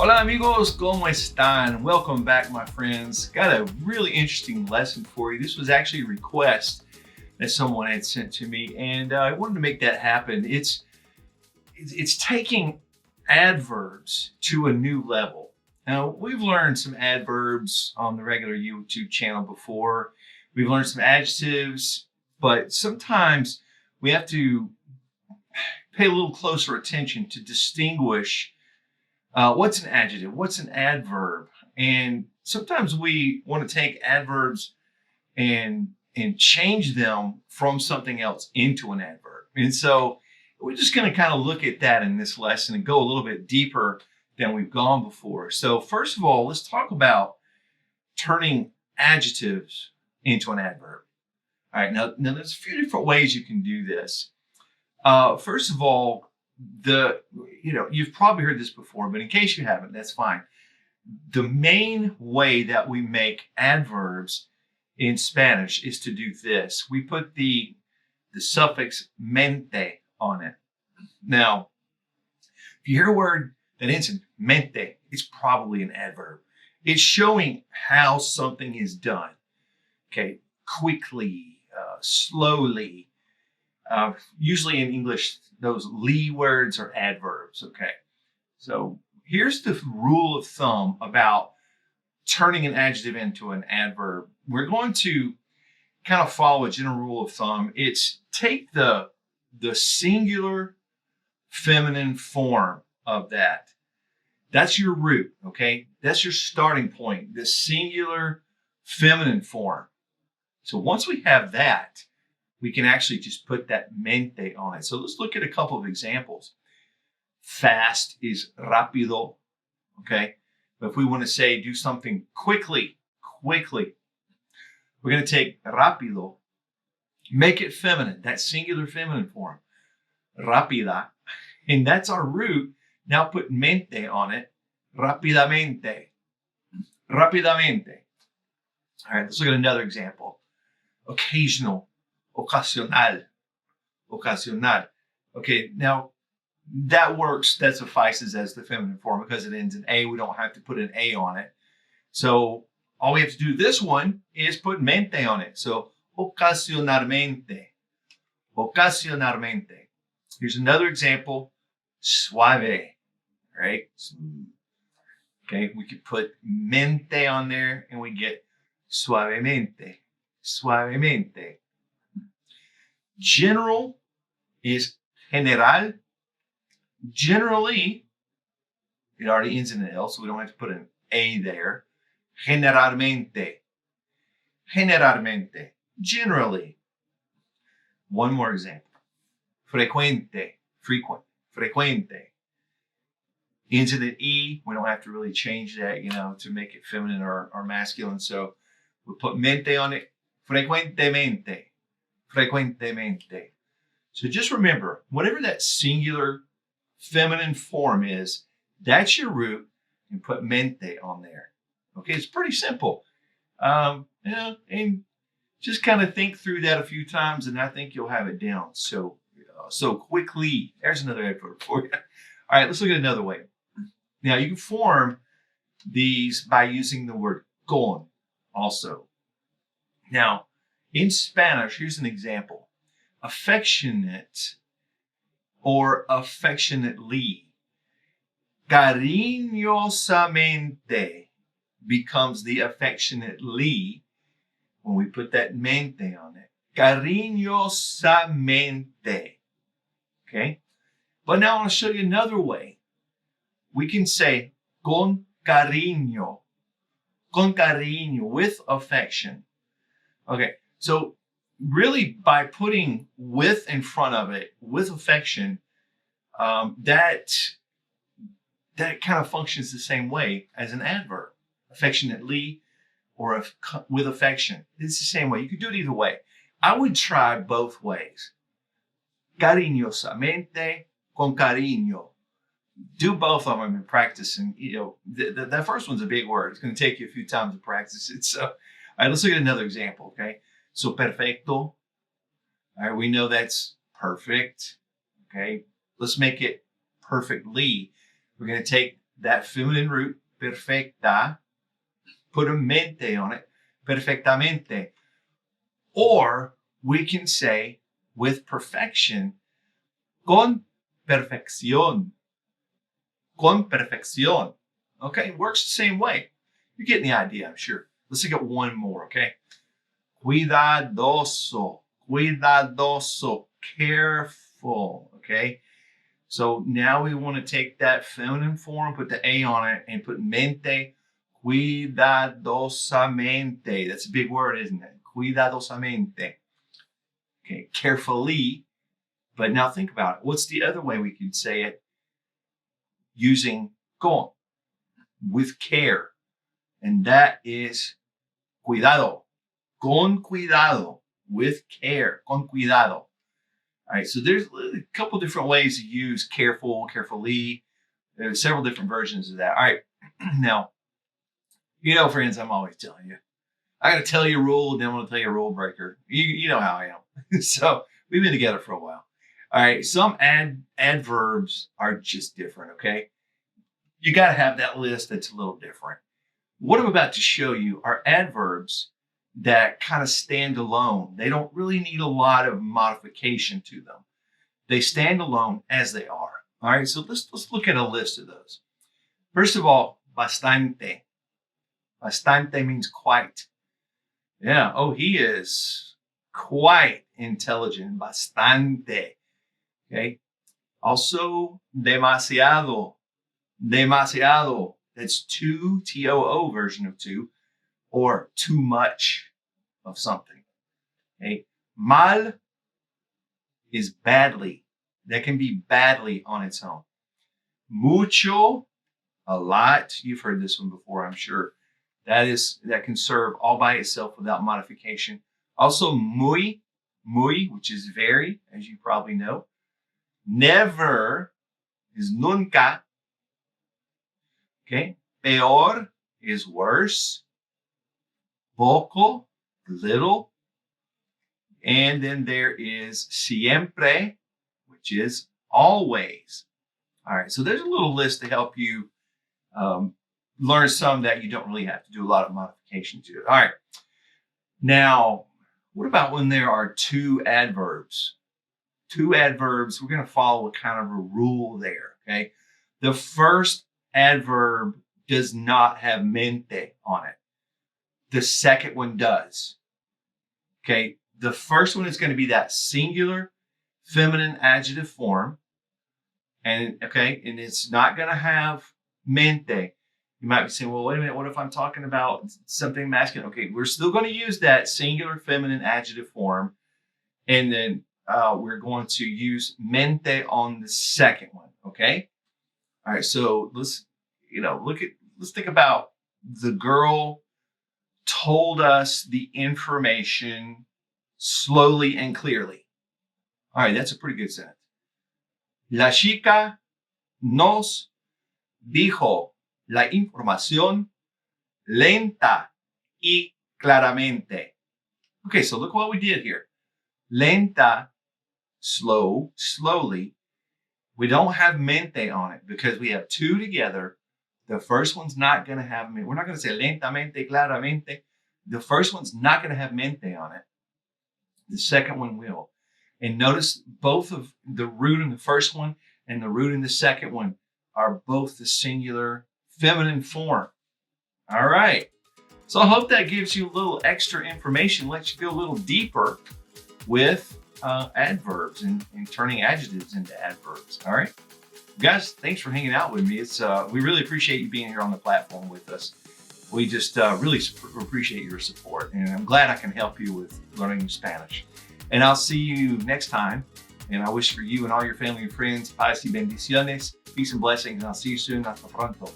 Hola amigos, ¿cómo están? Welcome back, my friends. Got a really interesting lesson for you. This was actually a request that someone had sent to me, and I wanted to make that happen. It's taking adverbs to a new level. Now, we've learned some adverbs on the regular YouTube channel before. We've learned some adjectives, but sometimes we have to pay a little closer attention to distinguish what's an adjective, what's an adverb. And sometimes we want to take adverbs and change them from something else into an adverb. And so we're just going to kind of look at that in this lesson and go a little bit deeper than we've gone before. So first of all, let's talk about turning adjectives into an adverb. All right, now there's a few different ways you can do this. First of all, you've probably heard this before, but in case you haven't, that's fine. The main way that we make adverbs in Spanish is to do this. We put the suffix mente on it. Now, if you hear a word that ends in mente, it's probably an adverb. It's showing how something is done. Okay, quickly, slowly. Usually in English, those ly words are adverbs. Okay, so here's the rule of thumb about turning an adjective into an adverb. We're going to kind of follow a general rule of thumb. It's take the singular feminine form of that. That's your root, okay? That's your starting point, the singular feminine form. So once we have that, we can actually just put that mente on it. So let's look at a couple of examples. Fast is rápido, okay? But if we want to say do something quickly, we're going to take rápido, make it feminine, that singular feminine form, rápida, and that's our root. Now put mente on it, rápidamente. All right, let's look at another example. Occasional, ocasional. Okay, now that works, that suffices as the feminine form because it ends in A. We don't have to put an A on it. So all we have to do this one is put mente on it. So ocasionalmente. Here's another example, suave, right? Okay, we could put mente on there and we get suavemente. General is general. Generally, it already ends in an L, so we don't have to put an A there. Generalmente. Generally. One more example. Frecuente. Frecuente. Ends in an E. We don't have to really change that, to make it feminine or masculine. So we put mente on it. Frecuentemente. So just remember, whatever that singular feminine form is, that's your root, and put mente on there. Okay, it's pretty simple. And just kind of think through that a few times, and I think you'll have it down. So quickly. There's another adverb for you. All right, let's look at another way. Now you can form these by using the word con also. Now, in Spanish, here's an example. Affectionate or affectionately. Cariñosamente becomes the affectionately when we put that mente on it. Cariñosamente. Okay? But now I want to show you another way. We can say con cariño. Con cariño, with affection. Okay, so really by putting with in front of it, with affection, that kind of functions the same way as an adverb. Affectionately or with affection. It's the same way. You could do it either way. I would try both ways. Cariñosamente, con cariño. Do both of them and practice. And that first one's a big word. It's going to take you a few times to practice it. So, all right, let's look at another example. Okay, so perfecto. All right, we know that's perfect. Okay, let's make it perfectly. We're going to take that feminine root, perfecta, put a mente on it, perfectamente. Or we can say with perfection, con perfección. Con perfección. Okay, works the same way. You're getting the idea, I'm sure. Let's look at one more, okay? Cuidadoso, cuidadoso, careful, okay? So now we want to take that feminine form, put the A on it, and put mente, cuidadosamente. That's a big word, isn't it? Cuidadosamente. Okay, carefully. But now think about it. What's the other way we could say it? Using con, with care. And that is cuidado. Con cuidado, with care, con cuidado. All right, so there's a couple different ways to use careful, carefully. There's several different versions of that. All right, now, friends, I'm always telling you. I got to tell you a rule, then I'm going to tell you a rule breaker. You know how I am. So we've been together for a while. All right, some adverbs are just different, okay? You got to have that list that's a little different. What I'm about to show you are adverbs that kind of stand alone. They don't really need a lot of modification to them. They stand alone as they are. All right, so let's look at a list of those. First of all, bastante. Bastante means quite. Yeah, oh, he is quite intelligent. Bastante. Okay. Also, demasiado. Demasiado. That's too, T-O-O version of too, or too much of something. Okay. Mal is badly. That can be badly on its own. Mucho, a lot. You've heard this one before, I'm sure. That can serve all by itself without modification. Also, muy, which is very, as you probably know. Never is nunca. Okay. Peor is worse. Poco, little. And then there is siempre, which is always. All right, so there's a little list to help you learn some that you don't really have to do a lot of modification to. All right, now, what about when there are two adverbs? Two adverbs, we're going to follow a kind of a rule there, okay? The first adverb does not have mente on it. The second one does, okay? The first one is going to be that singular feminine adjective form. And it's not going to have mente. You might be saying, well, wait a minute, what if I'm talking about something masculine? Okay, we're still going to use that singular feminine adjective form. And then we're going to use mente on the second one, okay? All right, so let's think about the girl told us the information slowly and clearly. All right, that's a pretty good sentence. La chica nos dijo la información lenta y claramente. Okay, so look what we did here. Lenta, slow, slowly. We don't have mente on it because we have two together. The first one's not going to have mente. We're not going to say lentamente, claramente. The first one's not going to have mente on it. The second one will. And notice both of the root in the first one and the root in the second one are both the singular feminine form. All right. So I hope that gives you a little extra information, lets you go a little deeper with adverbs and turning adjectives into adverbs. All right. Guys, thanks for hanging out with me. We really appreciate you being here on the platform with us. We just really appreciate your support, and I'm glad I can help you with learning Spanish. And I'll see you next time. And I wish for you and all your family and friends, paz y bendiciones, peace and blessings. And I'll see you soon. Hasta pronto.